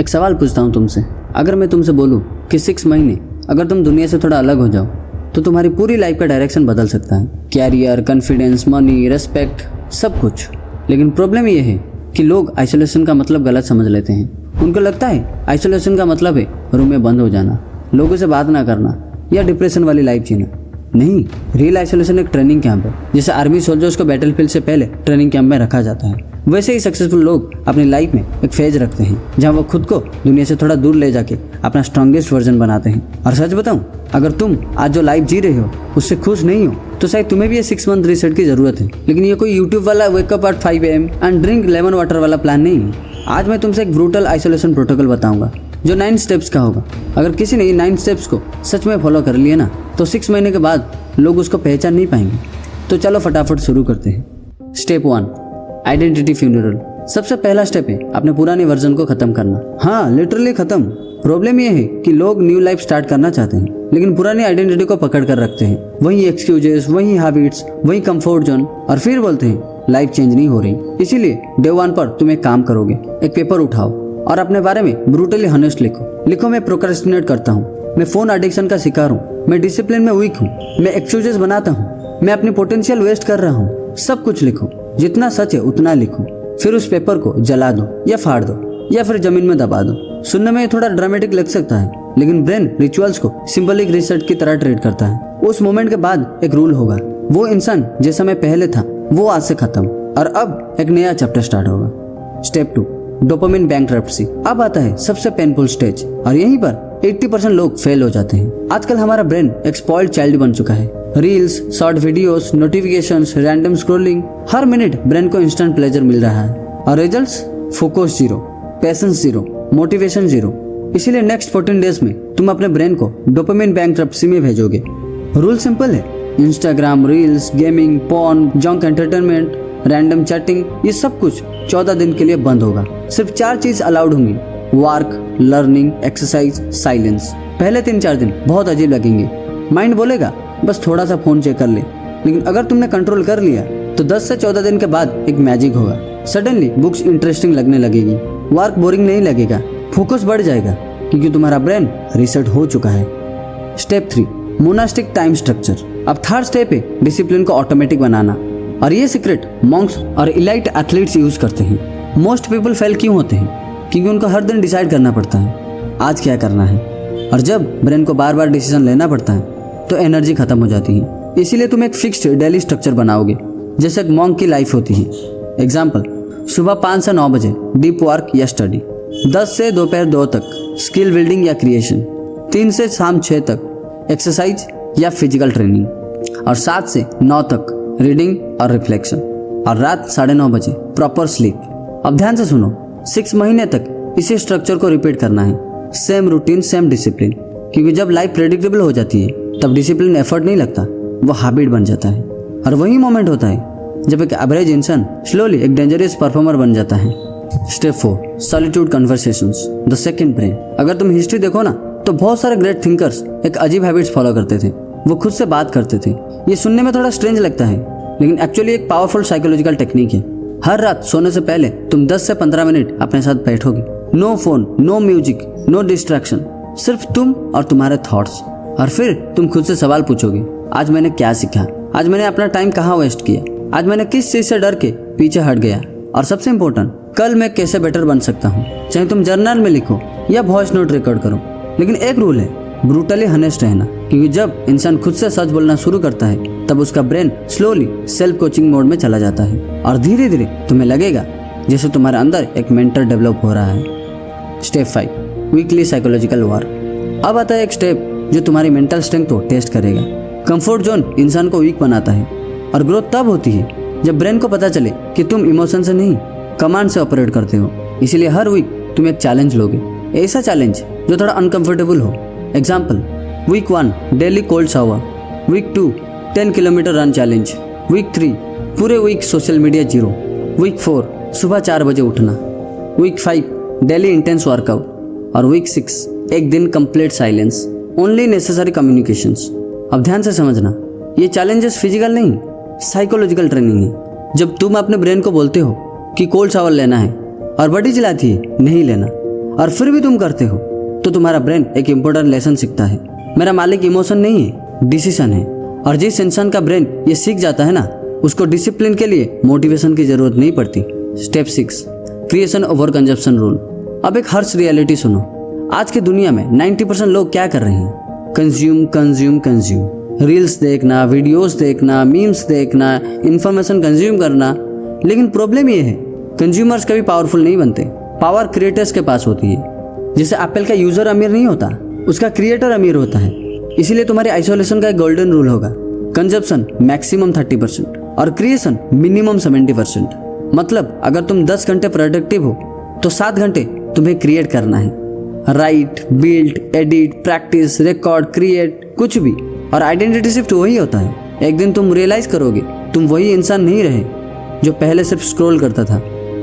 एक सवाल पूछता हूँ तुमसे। अगर मैं तुमसे बोलूँ कि 6 महीने अगर तुम दुनिया से थोड़ा अलग हो जाओ तो तुम्हारी पूरी लाइफ का डायरेक्शन बदल सकता है। कैरियर, कॉन्फिडेंस, मनी, रेस्पेक्ट, सब कुछ। लेकिन प्रॉब्लम ये है कि लोग आइसोलेशन का मतलब गलत समझ लेते हैं। उनको लगता है आइसोलेशन का मतलब है रूम में बंद हो जाना, लोगों से बात ना करना या डिप्रेशन वाली लाइफ जीना। नहीं, रियल आइसोलेशन एक ट्रेनिंग कैंप है। जैसे आर्मी सोल्जर्स को बैटलफील्ड से पहले ट्रेनिंग कैंप में रखा जाता है, वैसे ही सक्सेसफुल लोग अपनी लाइफ में एक फेज रखते हैं जहां वो खुद को दुनिया से थोड़ा दूर ले जाके अपना स्ट्रॉन्गेस्ट वर्जन बनाते हैं। और सच बताऊं, अगर तुम आज जो लाइफ जी रहे हो उससे खुश नहीं हो तो शायद तुम्हें भी ये 6 मंथ रीसेट की जरूरत है। लेकिन ये कोई यूट्यूब वाला wake up at 5 AM and drink lemon water वाला प्लान नहीं है। आज मैं तुमसे एक ब्रूटल आइसोलेशन प्रोटोकॉल बताऊंगा जो 9 स्टेप्स का होगा। अगर किसी ने ये 9 स्टेप्स को सच में फॉलो कर लिया ना तो 6 महीने के बाद लोग उसको पहचान नहीं पाएंगे। तो चलो फटाफट शुरू करते हैं। Step 1, identity funeral. सबसे पहला स्टेप है अपने पुराने वर्जन को खत्म करना। हाँ, लिटरली खत्म। प्रॉब्लम ये है कि लोग न्यू लाइफ स्टार्ट करना चाहते हैं लेकिन पुरानी आइडेंटिटी को पकड़ कर रखते हैं। वही एक्सक्यूजेस, वही हैबिट्स, वही कंफर्ट जोन, और फिर बोलते हैं लाइफ चेंज नहीं हो रही। इसीलिए डे 1 पर तुम एक काम करोगे, एक पेपर उठाओ और अपने बारे में ब्रूटली हॉनेस्ट लिखो। मैं प्रोक्रेस्टिनेट करता हूँ, मैं फोन एडिक्शन का शिकार हूँ, मैं डिसिप्लिन में वीक हूँ, मैं एक्सक्यूजेस बनाता हूँ, मैं अपनी पोटेंशियल वेस्ट कर रहा हूँ। सब कुछ लिखो, जितना सच है उतना लिखो। फिर उस पेपर को जला दो या फाड़ दो या फिर जमीन में दबा दो। सुनने में थोड़ा ड्रामेटिक लग सकता है लेकिन ब्रेन रिचुअल्स को सिंबलिक रिसेट की तरह ट्रीट करता है। उस मोमेंट के बाद एक रूल होगा, वो इंसान जैसा मैं पहले था वो आज से खत्म और अब एक नया चैप्टर स्टार्ट होगा। Step 2, dopamine bankruptcy. अब आता है सबसे पेनफुल स्टेज और यहीं पर 80% लोग फेल हो जाते हैं। आजकल हमारा ब्रेन एक स्पॉइल्ड चाइल्ड बन चुका है। Reels, short videos, notifications, random scrolling, हर मिनट ब्रेन को इंस्टेंट प्लेजर मिल रहा है और रिजल्ट्स फोकस 0, पेशेंस 0, मोटिवेशन 0। इसीलिए नेक्स्ट 14 डेज में तुम अपने ब्रेन को डोपामिन बैंकरप्सी में भेजोगे। रूल सिंपल है, Instagram, reels, gaming, porn, junk entertainment, random chatting, ये सब कुछ 14 दिन के लिए बंद होगा। सिर्फ 4 चीज अलाउड होंगी, वर्क, लर्निंग, एक्सरसाइज, साइलेंस। पहले 3-4 दिन बहुत अजीब लगेंगे। माइंड बोलेगा बस थोड़ा सा फोन चेक कर ले, लेकिन अगर तुमने कंट्रोल कर लिया तो 10 से 14 दिन के बाद एक मैजिक होगा। सडनली बुक्स इंटरेस्टिंग लगने लगेगी, वर्क बोरिंग नहीं लगेगा, फोकस बढ़ जाएगा क्योंकि तुम्हारा ब्रेन रीसेट हो चुका है। Step 3, monastic time structure. अब थर्ड स्टेप है डिसिप्लिन को ऑटोमेटिक बनाना और ये सीक्रेट मॉन्क्स और इलाइट एथलीट्स यूज करते हैं। मोस्ट पीपल फेल क्यों होते हैं? क्योंकि उनको हर दिन डिसाइड करना पड़ता है आज क्या करना है, और जब ब्रेन को बार बार डिसीजन लेना पड़ता है तो एनर्जी खत्म हो जाती है। इसीलिए तुम एक फिक्स्ड डेली स्ट्रक्चर बनाओगे जैसे एक मॉन्क की लाइफ होती है। एग्जाम्पल, सुबह 5 से 9 बजे डीप वर्क या स्टडी, 10 से दोपहर 2 तक स्किल बिल्डिंग या क्रिएशन, 3 से शाम 6 तक एक्सरसाइज या फिजिकल ट्रेनिंग, और 7 से 9 तक रीडिंग और रिफ्लेक्शन, और रात 9:30 बजे प्रॉपर स्लीप। अब ध्यान से सुनो, 6 महीने तक इसी स्ट्रक्चर को रिपीट करना है, सेम रूटीन, सेम डिसिप्लिन। क्योंकि जब लाइफ प्रेडिक्टेबल हो जाती है तब डिसिप्लिन एफर्ट नहीं लगता, वो हैबिट बन जाता है। और वही मोमेंट होता है जब एक एवरेज इंसान स्लोली एक डेंजरस परफॉर्मर बन जाता है। Step 4, solitude conversations, the second brain. अगर तुम हिस्ट्री देखो ना तो बहुत सारे ग्रेट थिंकर्स एक अजीब हैबिट्स फॉलो करते थे। वो खुद से बात करते थे। ये सुनने में थोड़ा स्ट्रेंज लगता है लेकिन एक्चुअली एक पावरफुल साइकोलॉजिकल टेक्निक है। हर रात सोने से पहले तुम 10 से 15 मिनट अपने साथ बैठोगे। No phone, no music, no distraction, सिर्फ तुम और तुम्हारे थॉट्स। और फिर तुम खुद से सवाल पूछोगे, आज मैंने क्या सीखा, आज मैंने अपना टाइम कहाँ वेस्ट किया, आज मैंने किस चीज से डर के पीछे हट गया, और सबसे इम्पोर्टेंट, कल मैं कैसे बेटर बन सकता हूँ। चाहे तुम जर्नल में लिखो या वॉइस नोट रिकॉर्ड करो, लेकिन एक रूल है, ब्रूटली हनेस्ट रहना। क्योंकि जब इंसान खुद से सच बोलना शुरू करता है तब उसका brain slowly self coaching mode में चला जाता है और धीरे धीरे तुम्हें लगेगा जैसे तुम्हारे अंदर एक मेंटर डेवलप हो रहा है। Step 5, weekly psychological war. अब आता है एक स्टेप जो तुम्हारी मेंटल स्ट्रेंथ को टेस्ट करेगा। कंफर्ट जोन इंसान को वीक बनाता है और ग्रोथ तब होती है जब ब्रेन को पता चले कि तुम इमोशन से नहीं कमांड से ऑपरेट करते हो। इसीलिए हर वीक तुम एक चैलेंज लोगे, ऐसा चैलेंज जो थोड़ा अनकंफर्टेबल हो। Example, week 1 daily cold shower, week 2 10 kilometre run challenge, week 3 पूरे वीक सोशल मीडिया 0, वीक 4 सुबह 4 बजे उठना, वीक 5 डेली इंटेंस वर्कआउट, और वीक 6 एक दिन complete silence, only necessary communications. अब ध्यान से समझना, ये चैलेंजेस फिजिकल नहीं, साइकोलॉजिकल ट्रेनिंग है। जब तुम अपने ब्रेन को बोलते हो कि कोल्ड शावर लेना है और बॉडी चिल्लाती है नहीं लेना, और फिर भी तुम करते हो, तो तुम्हारा ब्रेन एक इंपॉर्टेंट लेसन सीखता है। मेरा मालिक इमोशन नहीं है, डिसीजन है। और जिस इंसान का ब्रेन ये सीख जाता है ना, उसको डिसिप्लिन के लिए मोटिवेशन की जरूरत नहीं पड़ती। Step 6, creation over consumption rule. अब एक हर्ष रियलिटी सुनो। आज की दुनिया में 90% लोग क्या कर रहे हैं? Consume consume consume. रील्स देखना, वीडियोस देखना, मीम्स देखना, इंफॉर्मेशन कंज्यूम करना। लेकिन प्रॉब्लम ये है, कंज्यूमर्स कभी पावरफुल नहीं बनते। पावर क्रिएटर्स के पास होती है। जैसे एप्पल का यूजर अमीर नहीं होता, उसका क्रिएटर अमीर होता है। इसीलिए तुम्हारे आइसोलेशन का एक गोल्डन रूल होगा, कंजप्शन मैक्सिमम 30% और क्रिएशन मिनिमम 70%। मतलब अगर तुम 10 घंटे प्रोडक्टिव हो तो 7 घंटे तुम्हें क्रिएट करना है। Right, build, edit, practice, record, create, कुछ भी। और आइडेंटिटी शिफ्ट वही होता है। एक दिन तुम रियलाइज करोगे तुम वही इंसान नहीं रहे जो पहले सिर्फ स्क्रॉल करता था।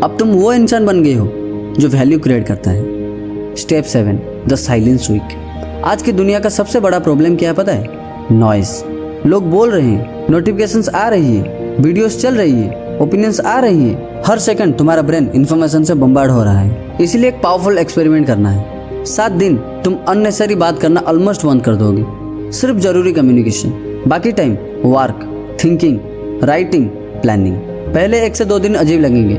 अब तुम वो इंसान बन गए हो जो वैल्यू क्रिएट करता है। Step 7, the silence week. आज की दुनिया का सबसे बड़ा प्रॉब्लम क्या है पता है? नॉइस। लोग बोल रहे हैं, नोटिफिकेशंस आ रही है, वीडियोस चल रही है, ओपिनियंस आ रही है। हर सेकंड तुम्हारा ब्रेन इन्फॉर्मेशन से बम्बार्ड हो रहा है। इसीलिए एक पावरफुल एक्सपेरिमेंट करना है। 7 दिन तुम अननेसेसरी बात करना ऑलमोस्ट बंद कर दोगे। सिर्फ जरूरी कम्युनिकेशन, बाकी time work, thinking, writing, planning. पहले 1 से 2 दिन अजीब लगेंगे,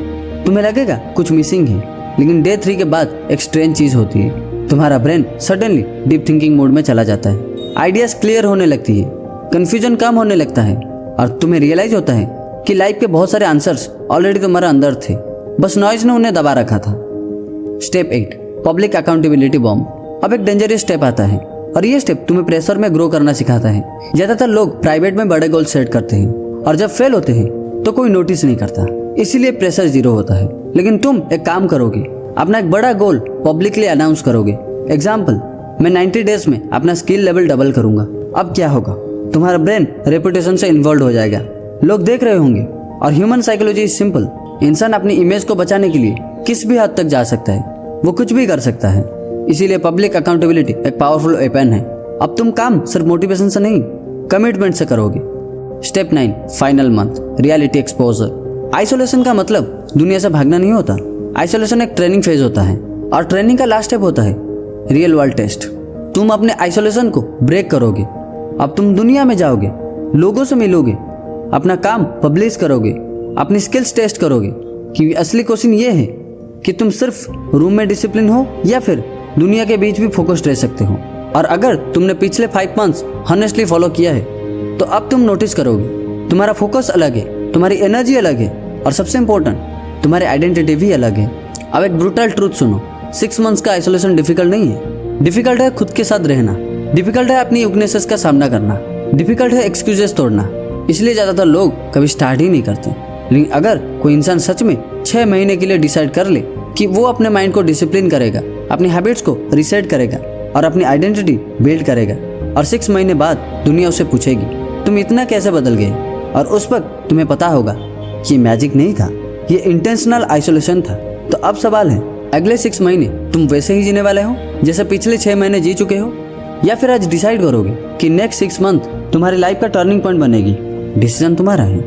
तुम्हें लगेगा कुछ मिसिंग है। लेकिन डे 3 के बाद एक स्ट्रेंज चीज होती है, तुम्हारा brain suddenly deep thinking mode में चला जाता है। आइडियाज क्लियर होने लगती है, कंफ्यूजन कम होने लगता है और तुम्हें रियलाइज होता है कि लाइफ के बहुत सारे आंसर्स ऑलरेडी तुम्हारे अंदर थे, बस नॉइज ने उन्हें दबा रखा था। Step 8, public accountability bomb. अब एक डेंजरस स्टेप आता है और ये स्टेप तुम्हें प्रेशर में ग्रो करना सिखाता है। ज्यादातर लोग प्राइवेट में बड़े गोल सेट करते हैं और जब फेल होते हैं तो कोई नोटिस नहीं करता, इसीलिए प्रेशर 0 होता है। लेकिन तुम एक काम करोगे, अपना एक बड़ा गोल पब्लिकली अनाउंस करोगे। एग्जाम्पल, मैं 90 डेज में अपना स्किल लेवल डबल करूंगा। अब क्या होगा? तुम्हारा ब्रेन रेपुटेशन से इन्वॉल्व हो जाएगा, लोग देख रहे होंगे। और ह्यूमन साइकोलॉजी इज सिंपल। इंसान अपनी इमेज को बचाने के लिए किस भी हद तक जा सकता है, वो कुछ भी कर सकता है। इसीलिए पब्लिक अकाउंटेबिलिटी एक पावरफुल वेपन है। अब तुम काम सिर्फ मोटिवेशन से नहीं, कमिटमेंट से करोगे। Step 9, final month, reality exposure. Isolation का मतलब दुनिया से भागना नहीं होता। आइसोलेशन एक ट्रेनिंग फेज होता है और ट्रेनिंग का लास्ट स्टेप होता है रियल वर्ल्ड टेस्ट। तुम अपने आइसोलेशन को ब्रेक करोगे। अब तुम दुनिया में जाओगे, लोगों से मिलोगे, अपना काम पब्लिश करोगे, अपनी स्किल्स टेस्ट करोगे। क्योंकि असली क्वेश्चन ये है कि तुम सिर्फ रूम में डिसिप्लिन हो या फिर दुनिया के बीच भी फोकस्ड रह सकते हो। और अगर तुमने पिछले 5 मंथ्स हॉनेस्टली फॉलो किया है तो अब तुम नोटिस करोगे तुम्हारा फोकस अलग है, तुम्हारी एनर्जी अलग है और सबसे इंपॉर्टेंट तुम्हारी आइडेंटिटी भी अलग है। अब एक ब्रूटल ट्रूथ सुनो, 6 मंथ्स का आइसोलेशन डिफिकल्ट नहीं है। डिफिकल्ट है खुद के साथ रहना, डिफिकल्ट है अपनी वीकनेसेस का सामना करना, डिफिकल्ट है एक्सक्यूजेस तोड़ना। इसलिए ज्यादातर लोग कभी स्टार्ट ही नहीं करते। लेकिन अगर कोई इंसान सच में 6 महीने के लिए डिसाइड कर ले कि वो अपने माइंड को डिसिप्लिन करेगा, अपनी हैबिट्स को रिसेट करेगा और अपनी आइडेंटिटी बिल्ड करेगा, और 6 महीने बाद दुनिया उससे पूछेगी तुम इतना कैसे बदल गए, और उस वक्त तुम्हें पता होगा कि मैजिक नहीं था, ये इंटेंशनल आइसोलेशन था। तो अब सवाल है, अगले 6 महीने तुम वैसे ही जीने वाले हो जैसे पिछले 6 महीने जी चुके हो, या फिर आज डिसाइड करोगे कि नेक्स्ट 6 मंथ तुम्हारी लाइफ का टर्निंग पॉइंट बनेगी। डिसीजन तुम्हारा है।